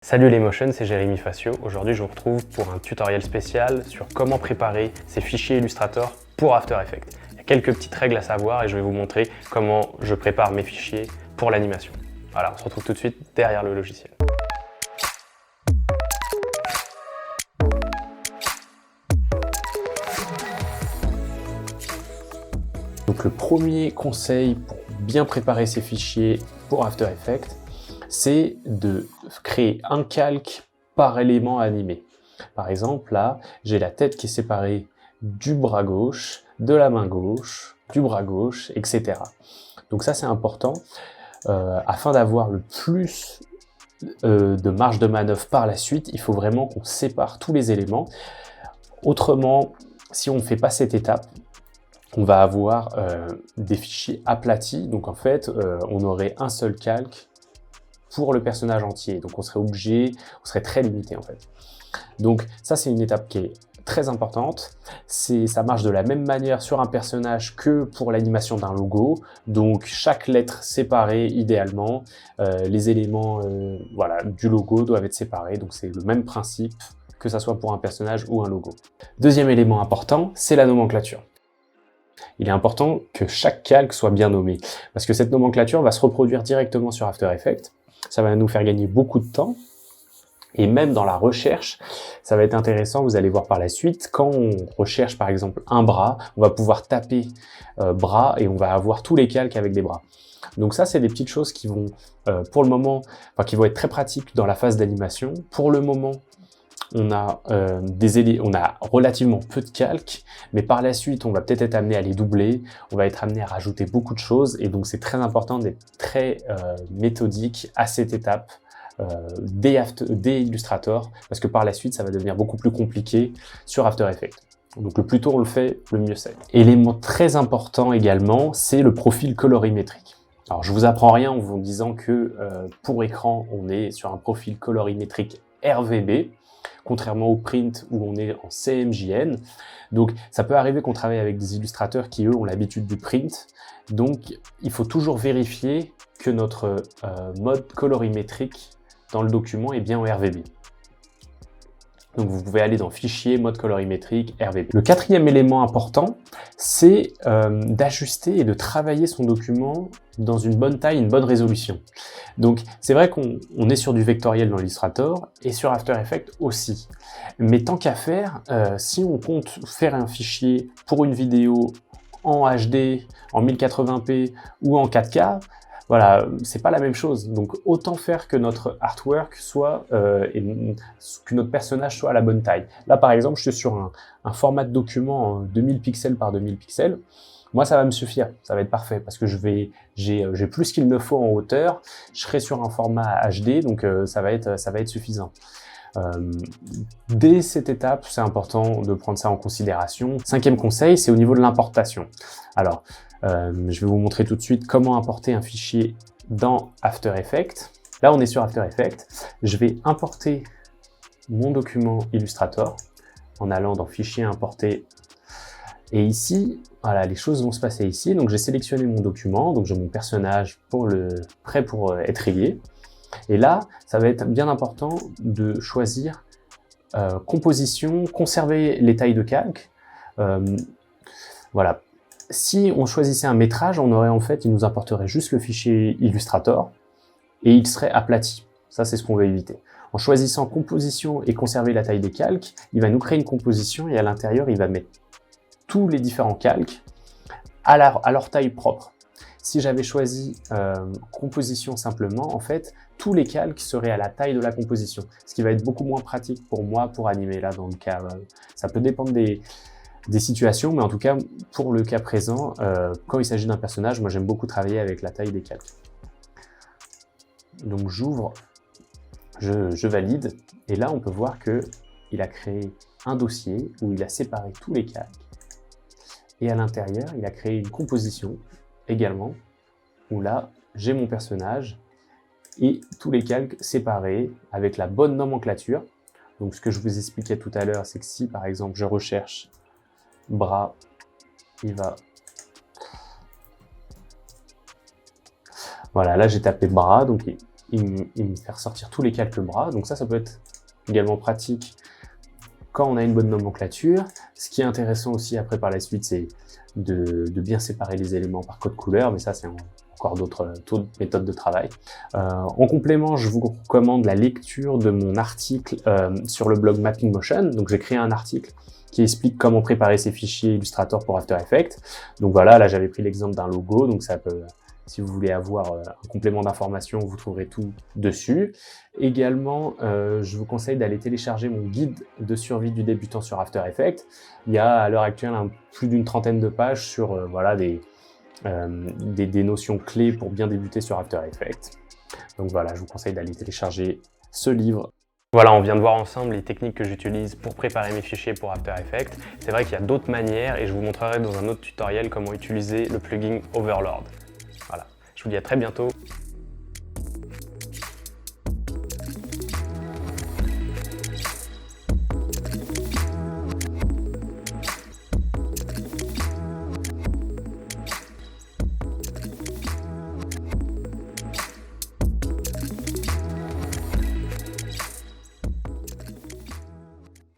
Salut les Motion, c'est Jérémy Facio. Aujourd'hui, je vous retrouve pour un tutoriel spécial sur comment préparer ces fichiers Illustrator pour After Effects. Il y a quelques petites règles à savoir et je vais vous montrer comment je prépare mes fichiers pour l'animation. Voilà, on se retrouve tout de suite derrière le logiciel. Donc le premier conseil pour bien préparer ces fichiers pour After Effects, c'est de créer un calque par élément animé. Par exemple, là, j'ai la tête qui est séparée du bras gauche, de la main gauche, du bras gauche, etc. Donc ça, c'est important afin d'avoir le plus de marge de manœuvre par la suite. Il faut vraiment qu'on sépare tous les éléments. Autrement, si on ne fait pas cette étape, on va avoir des fichiers aplatis. Donc en fait, on aurait un seul calque pour le personnage entier. Donc on serait très limité en fait. Donc ça, c'est une étape qui est très importante. Ça marche de la même manière sur un personnage que pour l'animation d'un logo. Donc chaque lettre séparée idéalement. Les éléments du logo doivent être séparés. Donc c'est le même principe que ça soit pour un personnage ou un logo. Deuxième élément important, c'est la nomenclature. Il est important que chaque calque soit bien nommé parce que cette nomenclature va se reproduire directement sur After Effects. Ça va nous faire gagner beaucoup de temps et même dans la recherche, ça va être intéressant. Vous allez voir par la suite, quand on recherche par exemple un bras, on va pouvoir taper bras et on va avoir tous les calques avec des bras. Donc ça, c'est des petites choses qui vont pour le moment, qui vont être très pratiques dans la phase d'animation. Pour le moment, on a relativement peu de calques, mais par la suite, on va peut-être être amené à les doubler, on va être amené à rajouter beaucoup de choses, et donc c'est très important d'être très méthodique à cette étape dès Illustrator, parce que par la suite, ça va devenir beaucoup plus compliqué sur After Effects. Donc le plus tôt on le fait, le mieux c'est. Élément très important également, c'est le profil colorimétrique. Alors je vous apprends rien en vous disant que pour écran, on est sur un profil colorimétrique RVB, contrairement au print où on est en CMJN. Donc ça peut arriver qu'on travaille avec des illustrateurs qui eux ont l'habitude du print. Donc il faut toujours vérifier que notre mode colorimétrique dans le document est bien en RVB. Donc vous pouvez aller dans Fichier, mode colorimétrique, RVB. Le quatrième élément important, c'est d'ajuster et de travailler son document dans une bonne taille, une bonne résolution. Donc c'est vrai qu'on est sur du vectoriel dans Illustrator et sur After Effects aussi. Mais tant qu'à faire, si on compte faire un fichier pour une vidéo en HD, en 1080p ou en 4K, voilà, c'est pas la même chose. Donc autant faire que notre artwork soit, que notre personnage soit à la bonne taille. Là par exemple, je suis sur un format de document en 2000 pixels par 2000 pixels. Moi, ça va me suffire, ça va être parfait parce que j'ai plus qu'il me faut en hauteur. Je serai sur un format HD, donc ça va être suffisant. Dès cette étape, c'est important de prendre ça en considération. Cinquième conseil, c'est au niveau de l'importation. Alors, je vais vous montrer tout de suite comment importer un fichier dans After Effects. Là, on est sur After Effects. Je vais importer mon document Illustrator en allant dans Fichier, Importer. Et ici, voilà, les choses vont se passer ici. Donc, j'ai sélectionné mon document. Donc, j'ai mon personnage prêt pour être rayé. Et là, ça va être bien important de choisir composition, conserver les tailles de calque. Voilà. Si on choisissait un métrage, on aurait en fait, il nous importerait juste le fichier Illustrator et il serait aplati. Ça, c'est ce qu'on veut éviter. En choisissant composition et conserver la taille des calques, il va nous créer une composition et à l'intérieur, il va mettre tous les différents calques à leur taille propre. Si j'avais choisi composition simplement, en fait, tous les calques seraient à la taille de la composition, ce qui va être beaucoup moins pratique pour moi pour animer. Là, dans le cas, ça peut dépendre des situations, mais en tout cas, pour le cas présent, quand il s'agit d'un personnage, moi j'aime beaucoup travailler avec la taille des calques. Donc j'ouvre, je valide, et là on peut voir qu'il a créé un dossier où il a séparé tous les calques. Et à l'intérieur, il a créé une composition également, où là, j'ai mon personnage et tous les calques séparés avec la bonne nomenclature. Donc ce que je vous expliquais tout à l'heure, c'est que si par exemple je recherche bras, il va... Voilà, là j'ai tapé bras, donc il me fait ressortir tous les calques bras. Donc ça peut être également pratique quand on a une bonne nomenclature. Ce qui est intéressant aussi après par la suite, c'est de bien séparer les éléments par code couleur, mais ça c'est encore d'autres méthodes de travail. En complément, je vous recommande la lecture de mon article sur le blog Mapping Motion. Donc j'ai créé un article qui explique comment préparer ces fichiers Illustrator pour After Effects. Donc voilà, là j'avais pris l'exemple d'un logo, donc ça peut, si vous voulez avoir un complément d'information, vous trouverez tout dessus. Également, je vous conseille d'aller télécharger mon guide de survie du débutant sur After Effects. Il y a à l'heure actuelle plus d'une trentaine de pages sur voilà, des notions clés pour bien débuter sur After Effects. Donc voilà, je vous conseille d'aller télécharger ce livre. Voilà, on vient de voir ensemble les techniques que j'utilise pour préparer mes fichiers pour After Effects. C'est vrai qu'il y a d'autres manières et je vous montrerai dans un autre tutoriel comment utiliser le plugin Overlord. Voilà, je vous dis à très bientôt.